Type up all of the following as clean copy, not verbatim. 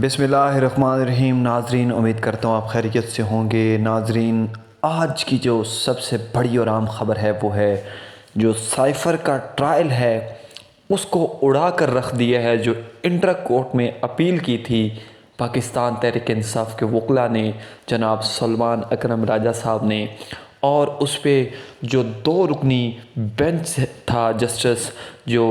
بسم اللہ الرحمن الرحیم۔ ناظرین، امید کرتا ہوں آپ خیریت سے ہوں گے۔ ناظرین، آج کی جو سب سے بڑی اور عام خبر ہے وہ ہے جو سائفر کا ٹرائل ہے اس کو اڑا کر رکھ دیا ہے۔ جو انٹر کورٹ میں اپیل کی تھی پاکستان تحریک انصاف کے وکلاء نے، جناب سلمان اکرم راجہ صاحب نے، اور اس پہ جو 2 رکنی بینچ تھا، جسٹس جو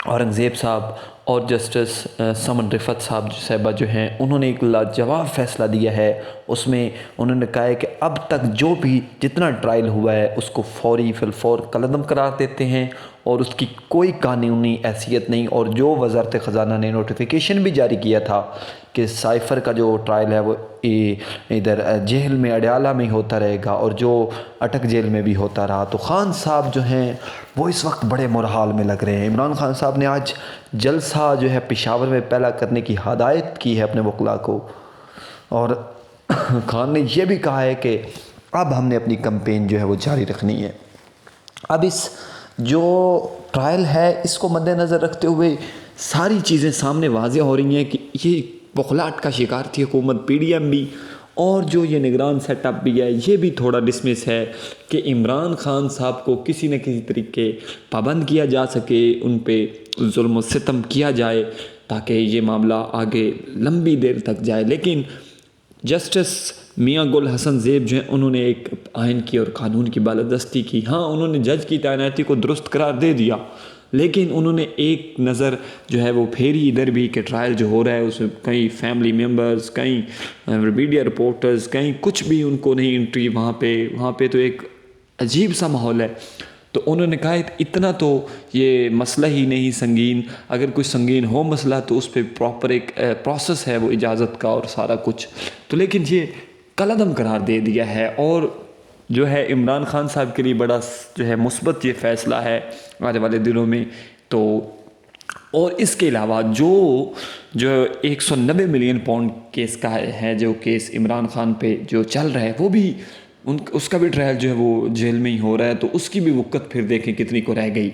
اورنگزیب صاحب اور جسٹس سمن رفت صاحبہ جو ہیں، انہوں نے ایک لاجواب فیصلہ دیا ہے۔ اس میں انہوں نے کہا ہے کہ اب تک جو بھی جتنا ٹرائل ہوا ہے اس کو فوری فی الفور کالعدم قرار دیتے ہیں اور اس کی کوئی قانونی حیثیت نہیں۔ اور جو وزارت خزانہ نے نوٹیفیکیشن بھی جاری کیا تھا کہ سائفر کا جو ٹرائل ہے وہ ادھر جیل میں اڈیالہ میں ہوتا رہے گا اور جو اٹک جیل میں بھی ہوتا رہا، تو خان صاحب جو ہیں وہ اس وقت بڑے مرحال میں لگ رہے ہیں۔ عمران خان صاحب نے آج جلسہ جو ہے پشاور میں پہلا کرنے کی ہدایت کی ہے اپنے وکلاء کو، اور خان نے یہ بھی کہا ہے کہ اب ہم نے اپنی کمپین جو ہے وہ جاری رکھنی ہے۔ اب اس جو ٹرائل ہے اس کو مد نظر رکھتے ہوئے ساری چیزیں سامنے واضح ہو رہی ہیں کہ یہ بخلاہٹ کا شکار تھی حکومت پی ڈی ایم بھی، اور جو یہ نگران سیٹ اپ بھی ہے یہ بھی تھوڑا ڈسمس ہے کہ عمران خان صاحب کو کسی نہ کسی طریقے پابند کیا جا سکے، ان پہ ظلم و ستم کیا جائے تاکہ یہ معاملہ آگے لمبی دیر تک جائے۔ لیکن جسٹس میاں گل حسن زیب جو ہیں انہوں نے ایک آئین کی اور قانون کی بالادستی کی۔ ہاں، انہوں نے جج کی تعیناتی کو درست قرار دے دیا، لیکن انہوں نے ایک نظر جو ہے وہ پھیری ادھر بھی کہ ٹرائل جو ہو رہا ہے اس میں کئی فیملی ممبرز، کئی میڈیا رپورٹرز، کئی کچھ بھی ان کو نہیں انٹری وہاں پہ تو ایک عجیب سا ماحول ہے۔ تو انہوں نے کہا اتنا تو یہ مسئلہ ہی نہیں سنگین، اگر کوئی سنگین ہو مسئلہ تو اس پہ پراپر ایک پروسیس ہے وہ اجازت کا اور سارا کچھ، تو لیکن یہ کالعدم قرار دے دیا ہے۔ اور جو ہے عمران خان صاحب کے لیے بڑا جو ہے مثبت یہ فیصلہ ہے آنے والے دنوں میں۔ تو اور اس کے علاوہ جو 190 ملین پاؤنڈ کیس کا ہے، جو کیس عمران خان پہ جو چل رہا ہے وہ بھی اس کا بھی ٹرائل جو ہے وہ جیل میں ہی ہو رہا ہے، تو اس کی بھی وقت پھر دیکھیں کتنی کو رہ گئی۔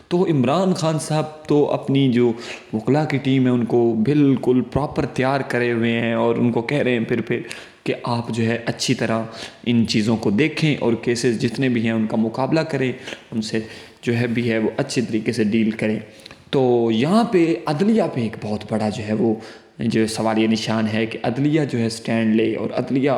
تو عمران خان صاحب تو اپنی جو وکلاء کی ٹیم ہے ان کو بالکل پراپر تیار کرے ہوئے ہیں اور ان کو کہہ رہے ہیں پھر کہ آپ جو ہے اچھی طرح ان چیزوں کو دیکھیں اور کیسز جتنے بھی ہیں ان کا مقابلہ کریں، ان سے جو ہے بھی ہے وہ اچھی طریقے سے ڈیل کریں۔ تو یہاں پہ عدلیہ پہ ایک بہت بڑا جو ہے وہ جو سوالیہ نشان ہے کہ عدلیہ جو ہے سٹینڈ لے اور عدلیہ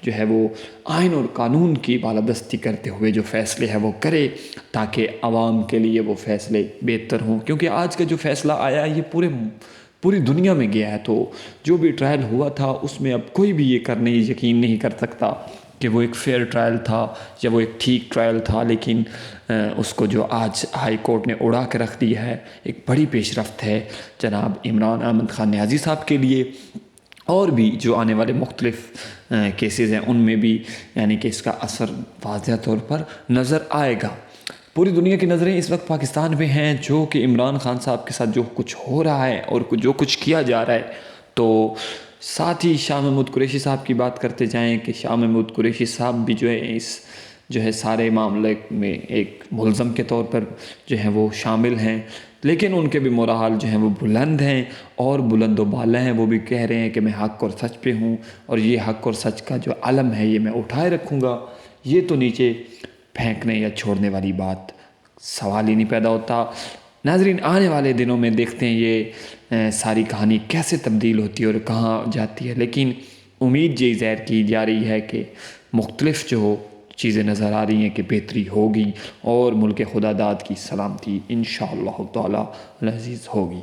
جو ہے وہ آئین اور قانون کی بالادستی کرتے ہوئے جو فیصلے ہے وہ کرے تاکہ عوام کے لیے وہ فیصلے بہتر ہوں۔ کیونکہ آج کا جو فیصلہ آیا ہے یہ پوری دنیا میں گیا ہے، تو جو بھی ٹرائل ہوا تھا اس میں اب کوئی بھی یہ یقین نہیں کر سکتا کہ وہ ایک فیئر ٹرائل تھا یا وہ ایک ٹھیک ٹرائل تھا۔ لیکن اس کو جو آج ہائی کورٹ نے اڑا کے رکھ دیا ہے ایک بڑی پیش رفت ہے جناب عمران احمد خان نیازی صاحب کے لیے، اور بھی جو آنے والے مختلف کیسز ہیں ان میں بھی یعنی کہ اس کا اثر واضح طور پر نظر آئے گا۔ پوری دنیا کی نظریں اس وقت پاکستان میں ہیں، جو کہ عمران خان صاحب کے ساتھ جو کچھ ہو رہا ہے اور جو کچھ کیا جا رہا ہے۔ تو ساتھ ہی شاہ محمود قریشی صاحب کی بات کرتے جائیں کہ شاہ محمود قریشی صاحب بھی جو ہے سارے معاملے میں ایک ملزم کے طور پر جو ہے وہ شامل ہیں، لیکن ان کے بھی مراحل جو ہیں وہ بلند ہیں اور بلند و بالا ہیں۔ وہ بھی کہہ رہے ہیں کہ میں حق اور سچ پہ ہوں اور یہ حق اور سچ کا جو علم ہے یہ میں اٹھائے رکھوں گا۔ یہ تو نیچے پھینکنے یا چھوڑنے والی بات سوال ہی نہیں پیدا ہوتا۔ ناظرین، آنے والے دنوں میں دیکھتے ہیں یہ ساری کہانی کیسے تبدیل ہوتی ہے اور کہاں جاتی ہے، لیکن امید یہ ظاہر کی جا رہی ہے کہ مختلف جو چیزیں نظر آ رہی ہیں کہ بہتری ہوگی اور ملک خدا داد کی سلامتی انشاءاللہ تعالی العزیز ہوگی۔